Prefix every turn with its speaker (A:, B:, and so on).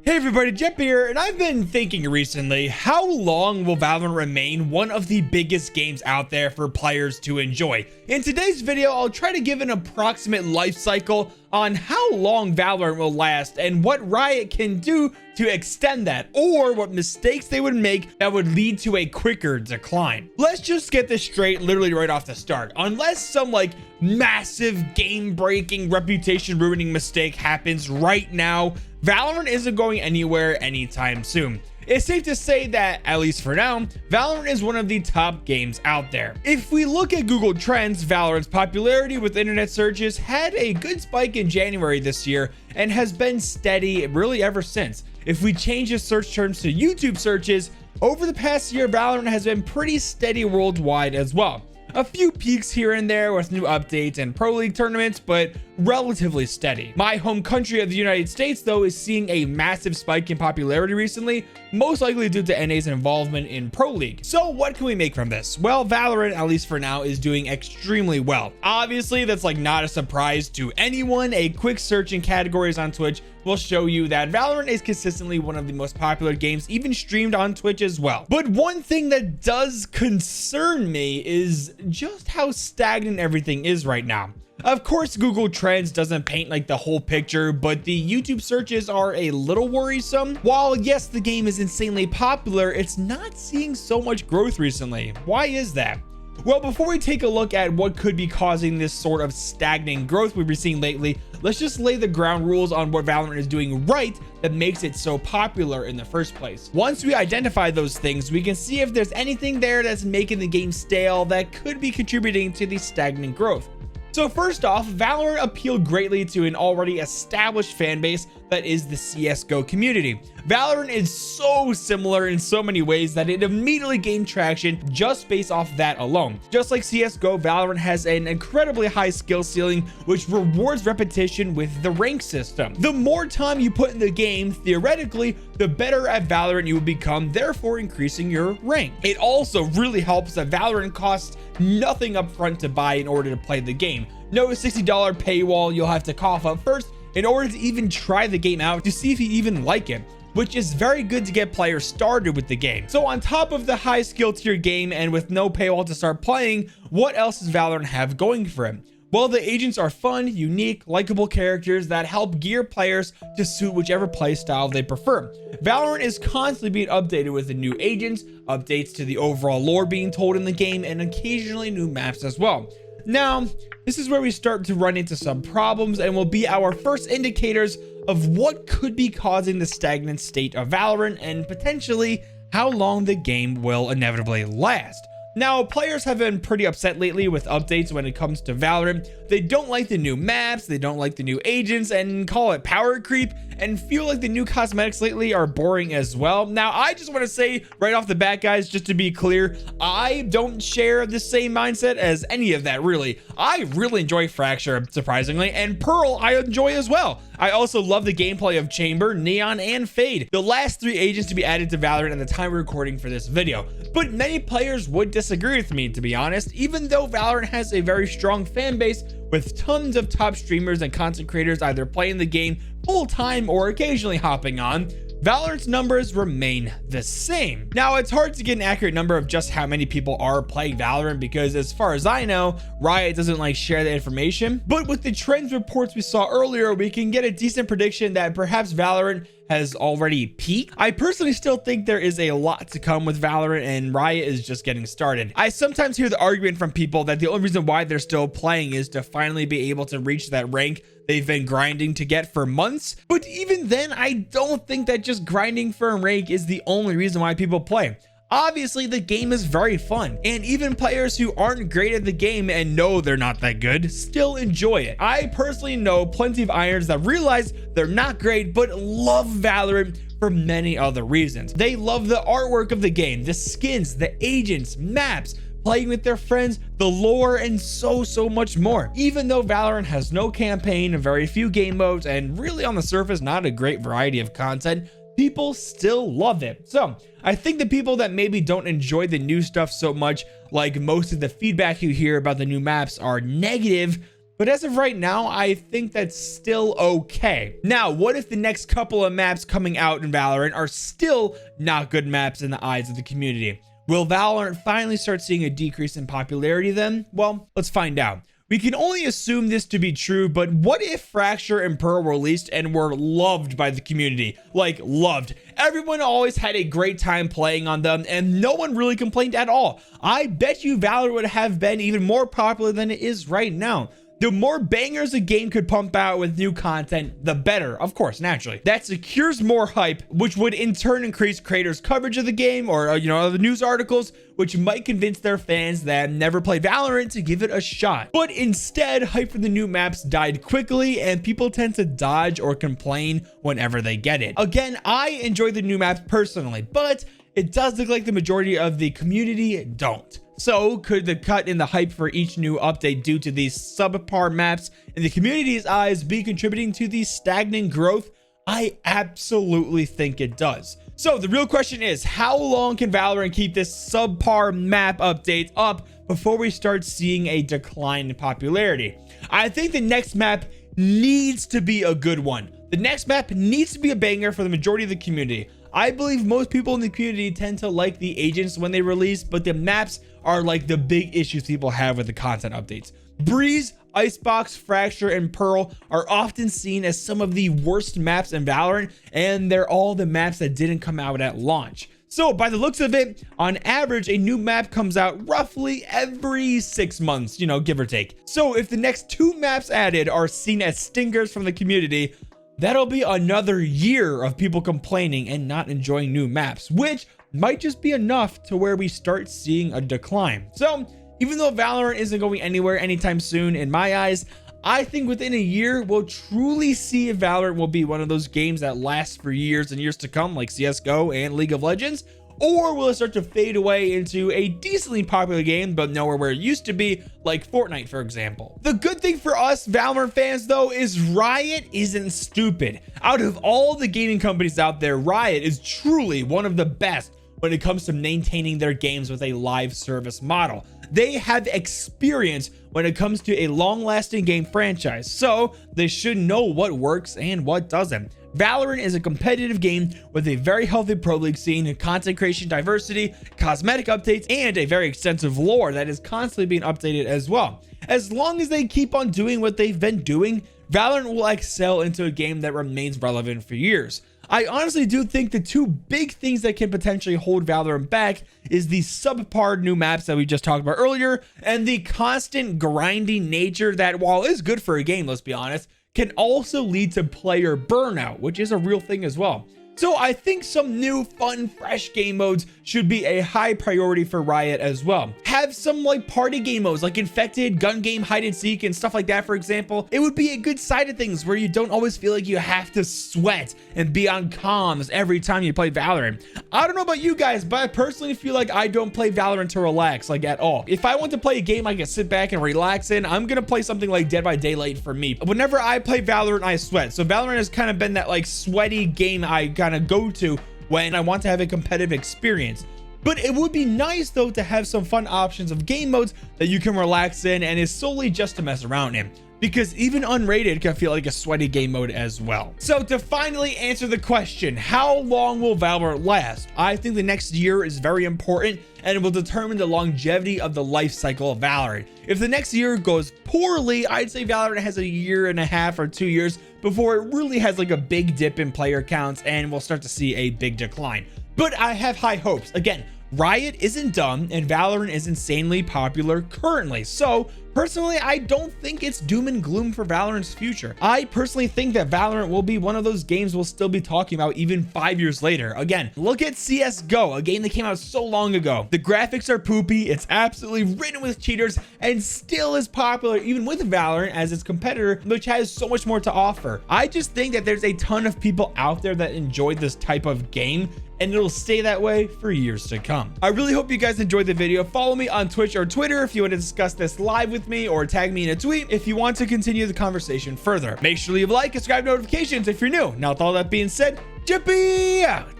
A: Hey everybody, Jeppy here, and I've been thinking recently, how long will Valorant remain one of the biggest games out there for players to enjoy? In today's video, I'll try to give an approximate life cycle on how long Valorant will last and what Riot can do to extend that, or what mistakes they would make that would lead to a quicker decline. Let's just get this straight literally right off the start. Unless some massive game-breaking, reputation-ruining mistake happens right now, Valorant isn't going anywhere anytime soon. It's safe to say that, at least for now, Valorant is one of the top games out there. If we look at Google Trends, Valorant's popularity with internet searches had a good spike in January this year and has been steady really ever since. If we change the search terms to YouTube searches, over the past year, Valorant has been pretty steady worldwide as well. A few peaks here and there with new updates and Pro League tournaments, but relatively steady. My home country of the United States, though, is seeing a massive spike in popularity recently, most likely due to NA's involvement in Pro League. So what can we make from this? Well, Valorant, at least for now, is doing extremely well. Obviously, that's not a surprise to anyone. A quick search in categories on Twitch will show you that Valorant is consistently one of the most popular games, even streamed on Twitch as well. But one thing that does concern me is just how stagnant everything is right now. Of course, Google Trends doesn't paint the whole picture, but the YouTube searches are a little worrisome. While yes, the game is insanely popular, it's not seeing so much growth recently. Why is that? Well, before we take a look at what could be causing this sort of stagnant growth we've been seeing lately, let's just lay the ground rules on what Valorant is doing right that makes it so popular in the first place. Once we identify those things, we can see if there's anything there that's making the game stale that could be contributing to the stagnant growth. So first off, Valorant appealed greatly to an already established fan base that is the CSGO community. Valorant is so similar in so many ways that it immediately gained traction just based off that alone. Just like CSGO, Valorant has an incredibly high skill ceiling, which rewards repetition with the rank system. The more time you put in the game, theoretically, the better at Valorant you will become, therefore increasing your rank. It also really helps that Valorant costs nothing up front to buy in order to play the game. No $60 paywall you'll have to cough up first in order to even try the game out to see if you even like it, which is very good to get players started with the game. So on top of the high skill tier game and with no paywall to start playing, what else does Valorant have going for it? Well, the agents are fun, unique, likable characters that help gear players to suit whichever play style they prefer. Valorant is constantly being updated with the new agents, updates to the overall lore being told in the game, and occasionally new maps as well. Now, this is where we start to run into some problems and will be our first indicators of what could be causing the stagnant state of Valorant and potentially how long the game will inevitably last. Now, players have been pretty upset lately with updates when it comes to Valorant. They don't like the new maps, they don't like the new agents, and call it power creep, and feel like the new cosmetics lately are boring as well. Now, I just want to say right off the bat, guys, just to be clear, I don't share the same mindset as any of that, really. I really enjoy Fracture, surprisingly, and Pearl I enjoy as well. I also love the gameplay of Chamber, Neon, and Fade, the last 3 agents to be added to Valorant at the time of recording for this video. But many players would disagree with me, to be honest, even though Valorant has a very strong fan base with tons of top streamers and content creators either playing the game full time or occasionally hopping on. Valorant's numbers remain the same. Now, it's hard to get an accurate number of just how many people are playing Valorant because as far as I know, Riot doesn't share the information. But with the trends reports we saw earlier, we can get a decent prediction that perhaps Valorant has already peaked. I personally still think there is a lot to come with Valorant and Riot is just getting started. I sometimes hear the argument from people that the only reason why they're still playing is to finally be able to reach that rank they've been grinding to get for months. But even then, I don't think that just grinding for a rank is the only reason why people play. Obviously, the game is very fun, and even players who aren't great at the game and know they're not that good still enjoy it. I personally know plenty of irons that realize they're not great but love Valorant for many other reasons. They love the artwork of the game, the skins, the agents, maps, playing with their friends, the lore, and so much more. Even though Valorant has no campaign, very few game modes, and really on the surface not a great variety of content, people still love it. So I think the people that maybe don't enjoy the new stuff so much, like most of the feedback you hear about the new maps are negative, But as of right now, I think that's still okay. Now, what if the next couple of maps coming out in Valorant are still not good maps in the eyes of the community? Will Valorant finally start seeing a decrease in popularity then? Well, let's find out. We can only assume this to be true, but what if Fracture and Pearl were released and were loved by the community? Like, loved. Everyone always had a great time playing on them, and no one really complained at all. I bet you Valorant would have been even more popular than it is right now. The more bangers a game could pump out with new content, the better, of course, naturally. That secures more hype, which would in turn increase creators' coverage of the game or, the news articles, which might convince their fans that never play Valorant to give it a shot. But instead, hype for the new maps died quickly and people tend to dodge or complain whenever they get it. Again, I enjoy the new maps personally, but it does look like the majority of the community don't. So could the cut in the hype for each new update due to these subpar maps in the community's eyes be contributing to the stagnant growth? I absolutely think it does. So the real question is, how long can Valorant keep this subpar map update up before we start seeing a decline in popularity? I think the next map needs to be a good one. The next map needs to be a banger for the majority of the community. I believe most people in the community tend to like the agents when they release, but the maps are like the big issues people have with the content updates. Breeze, Icebox, Fracture, and Pearl are often seen as some of the worst maps in Valorant, and they're all the maps that didn't come out at launch. So by the looks of it, on average, a new map comes out roughly every 6 months, give or take. So if the next 2 maps added are seen as stinkers from the community, that'll be another year of people complaining and not enjoying new maps, which might just be enough to where we start seeing a decline. So even though Valorant isn't going anywhere anytime soon in my eyes, I think within a year we'll truly see if Valorant will be one of those games that lasts for years and years to come, like CSGO and League of Legends, or will it start to fade away into a decently popular game but nowhere where it used to be, like Fortnite, for example. The good thing for us Valorant fans though is Riot isn't stupid. Out of all the gaming companies out there, Riot is truly one of the best when it comes to maintaining their games with a live service model. They have experience when it comes to a long-lasting game franchise, so they should know what works and what doesn't. Valorant is a competitive game with a very healthy pro league scene, content creation diversity, cosmetic updates, and a very extensive lore that is constantly being updated as well. As long as they keep on doing what they've been doing, Valorant will excel into a game that remains relevant for years. I honestly do think the 2 big things that can potentially hold Valorant back is the subpar new maps that we just talked about earlier, and the constant grinding nature that, while is good for a game, let's be honest, can also lead to player burnout, which is a real thing as well. So I think some new, fun, fresh game modes should be a high priority for Riot as well. Have some like party game modes like Infected, Gun Game, Hide and Seek, and stuff like that, for example. It would be a good side of things where you don't always feel like you have to sweat and be on comms every time you play Valorant. I don't know about you guys, but I personally feel like I don't play Valorant to relax, like at all. If I want to play a game I can sit back and relax in, I'm gonna play something like Dead by Daylight for me. Whenever I play Valorant, I sweat. So Valorant has kind of been that like sweaty game I kind of go to when I want to have a competitive experience. But it would be nice though to have some fun options of game modes that you can relax in and is solely just to mess around in, because even unrated can feel like a sweaty game mode as well. So to finally answer the question, how long will Valorant last? I think the next year is very important and it will determine the longevity of the life cycle of Valorant. If the next year goes poorly, I'd say Valorant has 1.5 years or 2 years before it really has like a big dip in player counts and we'll start to see a big decline. But I have high hopes. Again, Riot isn't dumb and Valorant is insanely popular currently. So personally, I don't think it's doom and gloom for Valorant's future. I personally think that Valorant will be one of those games we'll still be talking about even 5 years later. Again, look at CSGO, a game that came out so long ago. The graphics are poopy, it's absolutely ridden with cheaters, and still is popular even with Valorant as its competitor, which has so much more to offer. I just think that there's a ton of people out there that enjoy this type of game, and it'll stay that way for years to come. I really hope you guys enjoyed the video. Follow me on Twitch or Twitter if you want to discuss this live with me, or tag me in a tweet if you want to continue the conversation further. Make sure to leave a like and subscribe notifications if you're new. Now with all that being said, Jeppy out.